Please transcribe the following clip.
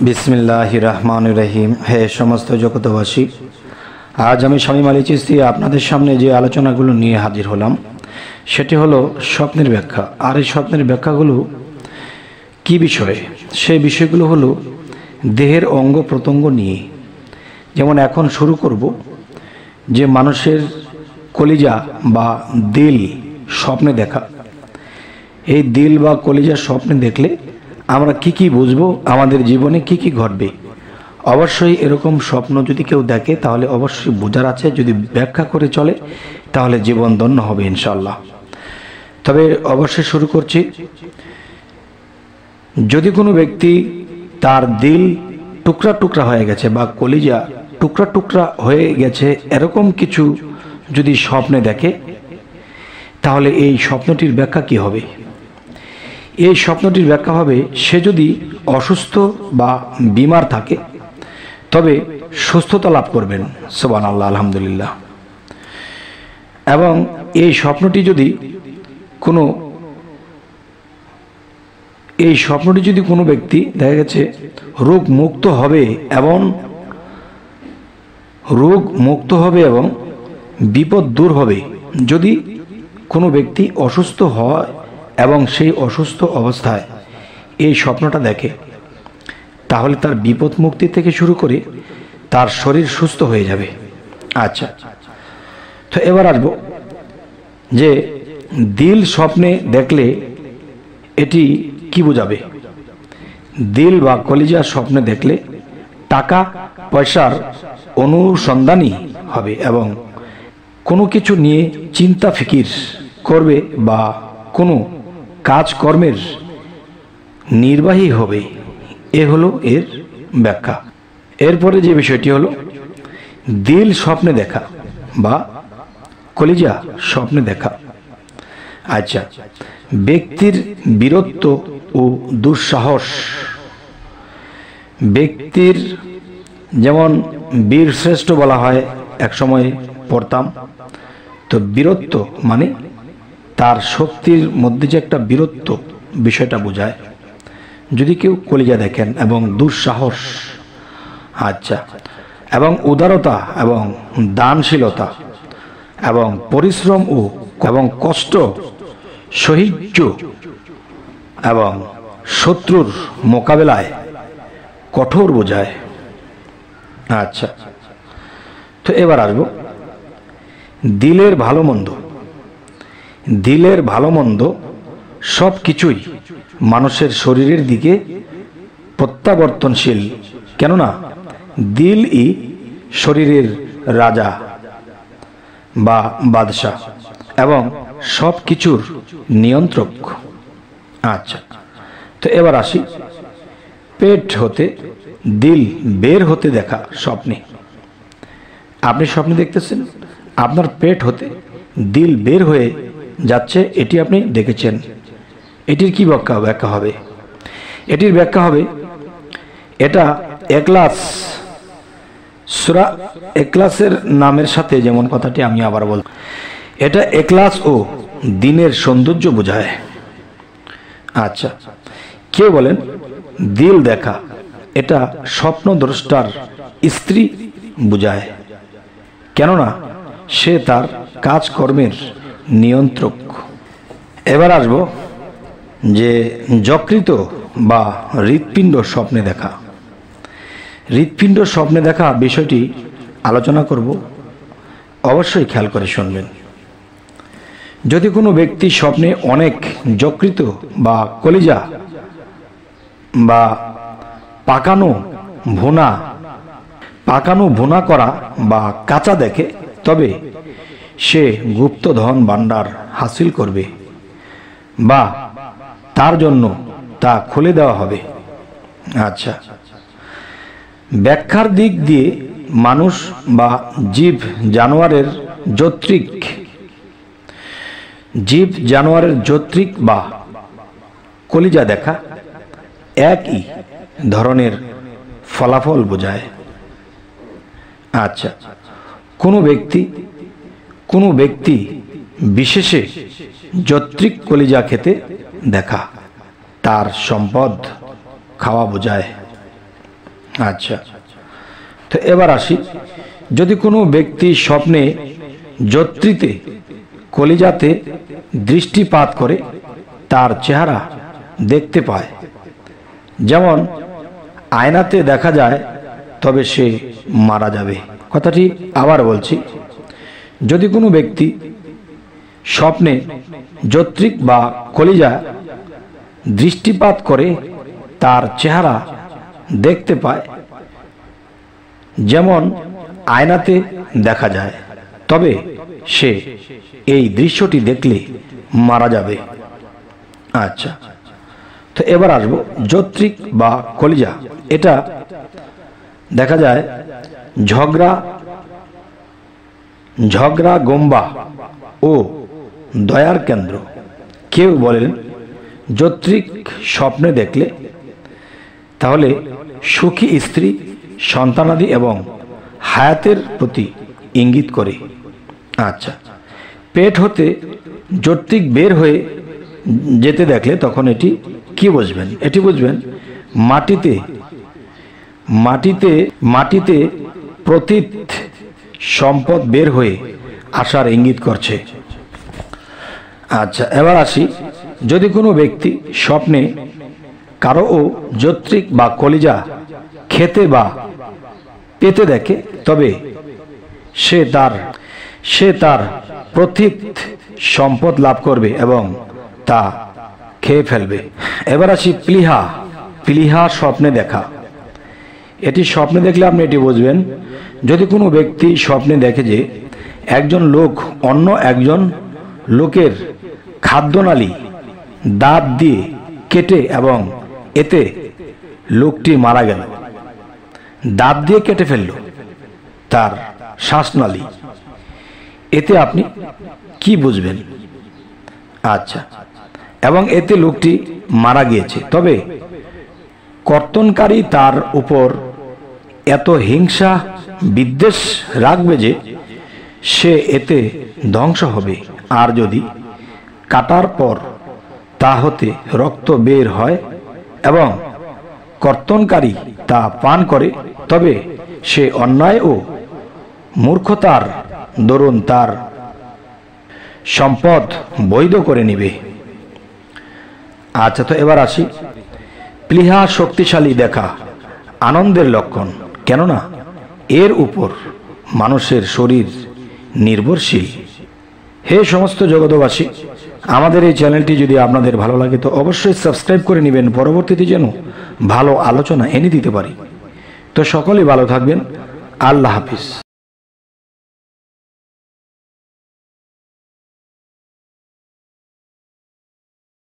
বিসমিল্লাহির রহমানির রহিম। হে সমস্ত জগতবাসী, আজ আমি শামীম আলী চিশতি আপনাদের সামনে যে আলোচনাগুলো নিয়ে হাজির হলাম সেটি হলো স্বপ্নের ব্যাখ্যা। আর এই স্বপ্নের ব্যাখ্যাগুলো কি বিষয়ে? সেই বিষয়গুলো হলো দেহের অঙ্গ প্রত্যঙ্গ নিয়ে। যেমন এখন শুরু করব যে মানুষের কলিজা বা দিল স্বপ্নে দেখা। এই দিল বা কলিজা স্বপ্নে দেখলে আমরা কি কি বুঝবো, আমাদের জীবনে কি কি ঘটবে। অবশ্যই এরকম স্বপ্ন যদি কেউ দেখে তাহলে অবশ্যই বোঝার আছে, যদি ব্যাখ্যা করে চলে তাহলে জীবন ধন্য হবে ইনশাআল্লাহ। তবে অবশ্যই শুরু করছি। যদি কোনো ব্যক্তি তার দিল টুকরা টুকরা হয়ে গেছে বা কলিজা টুকরা টুকরা হয়ে গেছে এরকম কিছু যদি স্বপ্নে দেখে তাহলে এই স্বপ্নটির ব্যাখ্যা কি হবে? এই স্বপ্নটির ব্যাখ্যা হবে সে যদি অসুস্থ বা বিমার থাকে তবে সুস্থতা লাভ করবেন, সুবহানাল্লাহ, আলহামদুলিল্লাহ। এবং এই স্বপ্নটি যদি কোনো ব্যক্তি দেখা গেছে রোগ মুক্ত হবে এবং বিপদ দূর হবে। যদি কোনো ব্যক্তি অসুস্থ হয় এবং সেই অসুস্থ অবস্থায় এই স্বপ্নটা দেখে তাহলে তার বিপদ মুক্তি থেকে শুরু করে তার শরীর সুস্থ হয়ে যাবে। আচ্ছা, তো এবার আসবো যে দিল স্বপ্নে দেখলে এটি কি বোঝাবে। দিল বা কলিজা স্বপ্নে দেখলে টাকা পয়সার অনুসন্ধানী হবে এবং কোনো কিছু নিয়ে চিন্তা ফিকির করবে বা কোনো কাজকর্মের নির্বাহী হবে। এ হলো এর ব্যাখ্যা। এরপরে যে বিষয়টি হলো দিল স্বপ্নে দেখা বা কলিজা স্বপ্নে দেখা। আচ্ছা, ব্যক্তির বীরত্ব ও দুঃসাহস। ব্যক্তির যেমন বীর শ্রেষ্ঠ বলা হয়, এক সময় পড়তাম। তো বীরত্ব মানে তার শক্তির মধ্যে যে একটা বীরত্ব বিষয়টা বোঝায় যদি কেউ কলিজা দেখেন, এবং দুঃসাহস। আচ্ছা, এবং উদারতা এবং দানশীলতা এবং পরিশ্রম এবং কষ্ট সহিষ্ণু এবং শত্রুর মোকাবেলায় কঠোর বোঝায়। আচ্ছা, তো এবার আসবো দিলের ভালো মন্দ। দিলের ভালো মন্দ সব কিছুই মানুষের শরীরের দিকে প্রত্যাবর্তনশীল, কেননা দিলই শরীরের রাজা বা বাদশাহ এবং সব কিছুর নিয়ন্ত্রক। আচ্ছা, তো এবার আসি পেট হতে দিল বের হতে দেখা স্বপ্নে। আপনি স্বপ্নে দেখতেছেন আপনার পেট হতে দিল বের হয়ে যাচ্ছে, এটি আপনি দেখেছেন। এটির কি ব্যাখ্যা হবে? এটির ব্যাখ্যা হবে এটা এখলাস, সূরা এখলাসের নামের সাথে যেমন কথাটি আমি আবার বলব, এটা এখলাস ও দ্বীনের সৌন্দর্য বোঝায়। আচ্ছা, কেউ বলেন দিল দেখা এটা স্বপ্নদ্রষ্টার স্ত্রী বোঝায়, কেননা সে তার কাজকর্মের নিয়ন্ত্রক। এবার আসবো যে যকৃত বা হৃৎপিণ্ড স্বপ্নে দেখা। হৃৎপিণ্ড স্বপ্নে দেখা বিষয়টি আলোচনা করব, অবশ্যই খেয়াল করে শুনবেন। যদি কোনো ব্যক্তি স্বপ্নে অনেক যকৃত বা কলিজা বা পাকানো ভুনা করা বা কাঁচা দেখে তবে সে গুপ্তধন ভাণ্ডার হাসিল করবে বা তার জন্য তা খুলে দেওয়া হবে। আচ্ছা, ব্যাখ্যার দিক দিয়ে মানুষ বা জীব জানোয়ারের যৌত্রিক বা কলিজা দেখা একই ধরনের ফলাফল বোঝায়। আচ্ছা, কোনো ব্যক্তি বিশেষে যৌত্রিক কলিজা খেতে দেখা তার সম্পদ খাওয়া বোঝায়। আচ্ছা, তো এবার আসি, যদি কোনো ব্যক্তি স্বপ্নে যত্রিতে কলিজাতে দৃষ্টিপাত করে তার চেহারা দেখতে পায়, যেমন আয়নাতে দেখা যায়, তবে সে মারা যাবে। কথাটি আবার বলছি, যদি কোনো ব্যক্তি স্বপ্নে যত্রিক বা কলিজা দৃষ্টিপাত করে তার চেহারা দেখতে পায়, যেমন আয়নাতে দেখা যায়, তবে সে এই দৃশ্যটি দেখলে মারা যাবে। আচ্ছা, তো এবার আসবো যত্রিক বা কলিজা। এটা দেখা যায় ঝগড়া গম্বা ও দয়ার কেন্দ্র। কেউ বলেন যত্রিক স্বপ্নে দেখলে তাহলে সুখী স্ত্রী, সন্তানাদি এবং হায়াতের প্রতি ইঙ্গিত করে। আচ্ছা, পেট হতে যত্রিক বের হয়ে যেতে দেখলে তখন এটি কি বুঝবেন? এটি বুঝবেন মাটিতে প্রতীত সম্পদ বের হয়ে আসার ইঙ্গিত করছে। আচ্ছা, এবার আসি, যদি কোনো ব্যক্তি স্বপ্নে কারো ও যত্রিক বা কলিজা খেতে বা পেতে দেখে, তবে সে তার প্রতীত সম্পদ লাভ করবে এবং তা খেয়ে ফেলবে। এবার আসি প্লীহা স্বপ্নে দেখা। এটি স্বপ্নে দেখলে আপনি এটি বুঝবেন, যদি কোনো ব্যক্তি স্বপ্নে দেখে যে একজন লোক অন্য একজন লোকের খাদ্যনালী দাঁত দিয়ে কেটে এবং এতে লোকটি মারা গেল, দাঁত দিয়ে কেটে ফেলল তার শ্বাসনালী, এতে আপনি কি বুঝবেন? আচ্ছা, এবং এতে লোকটি মারা গিয়েছে, তবে কর্তনকারী তার উপর এত হিংসা বিদ্বেষ রাখবে যে সে এতে ধ্বংস হবে। আর যদি কাটার পর তা হতে রক্ত বের হয় এবং কর্তনকারী তা পান করে, তবে সে অন্যায় ও মূর্খতার দরুন তার সম্পদ বৈধ করে নিবে। আচ্ছা, তো এবার আসি, প্লীহা শক্তিশালী দেখা আনন্দের লক্ষণ, কেননা এর উপর মানুষের শরীর নির্ভরশীল। হে সমস্ত জগতবাসী, আমাদের এই চ্যানেলটি যদি আপনাদের ভালো লাগে তো অবশ্যই সাবস্ক্রাইব করে নেবেন, পরবর্তীতে যেন ভালো আলোচনা এনে দিতে পারি। তো সকলেই ভালো থাকবেন। আল্লাহ হাফিজ।